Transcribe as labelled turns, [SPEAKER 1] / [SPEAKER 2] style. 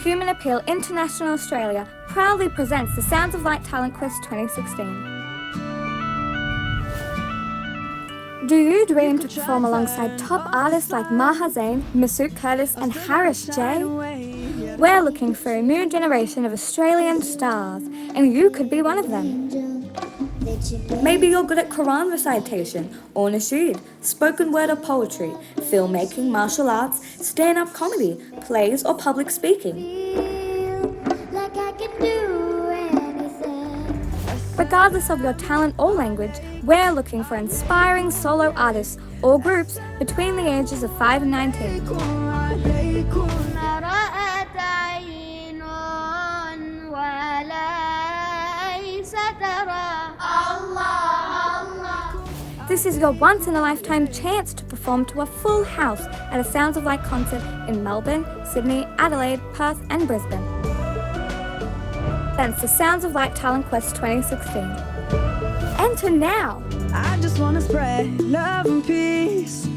[SPEAKER 1] Human Appeal International Australia proudly presents the Sounds of Light Talent Quest 2016. Do you dream to perform alongside top artists like Maha Zain, Masood Curtis and Harish J? We're looking for a new generation of Australian stars, and you could be one of them. Maybe you're good at Quran recitation or nasheed, spoken word or poetry, filmmaking, martial arts, stand-up comedy, plays or public speaking. Regardless of your talent or language, we're looking for inspiring solo artists or groups between the ages of 5 and 19. This is your once-in-a-lifetime chance to perform to a full house at a Sounds of Light concert in Melbourne, Sydney, Adelaide, Perth and Brisbane. That's the Sounds of Light Talent Quest 2016. Enter now!
[SPEAKER 2] I just wanna spread love and peace.